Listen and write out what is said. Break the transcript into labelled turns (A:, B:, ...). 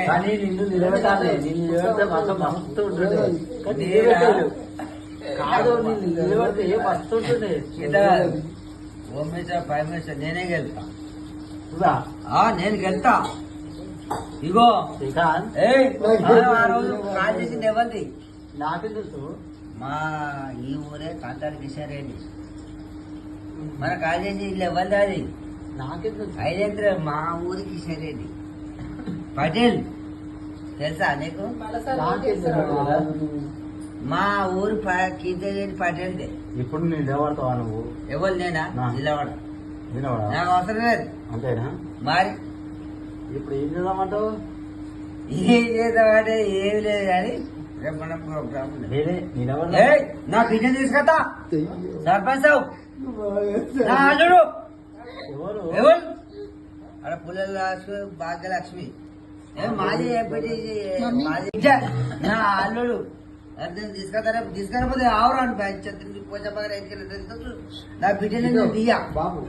A: కానీ నిన్ను నిలబెట్టాలి. నిన్ను నిలబెడితే మాత్రం మస్తు ఉంటుంది. కాదు నిన్ను నిలబెడితే మస్తు ఉంటుంది.
B: నేనే గెలుతా. నేను గెలుతా. ఇగో ఆ రోజు కాల్ చేసింది ఎవరిది?
A: నాకే తెలుసు.
B: మా ఈ ఊరే కాంతాడు కిషన్ రెడ్డి. మన కాల్ చేసి ఇల్లు ఎవరిది? అది
A: నాకే తెలుసు.
B: ఐదేంద్ర మా ఊరి కిషన్ రెడ్డి పటేల్ తెలుసా నీకు? మా ఊరు కిషన్ రెడ్డి పటేల్దే.
A: ఇప్పుడు నేను నిలబడతావా నువ్వు?
B: ఎవరు? నేనా నిలబడ? నాకు అవసరం లేదు.
A: అంతేనా?
B: మరి
A: ఇప్పుడు ఏం చేద్దామంటావు?
B: ఏం చేద్దామంటే ఏమి లేదు కానీ రేపు మనం ప్రోగ్రామ్ నా పింఛన్ తీసుకొస్తా. సర్పంచ్ నా అల్లుడు ఎవరు? అక్కడ పుల్లల భాగ్యలక్ష్మి మాది నా అల్లుడు అర్థం తీసుకొస్తా. రేపు తీసుకురాకపోతే ఆవురాను పోచా నా బిడ్డని
A: బాబు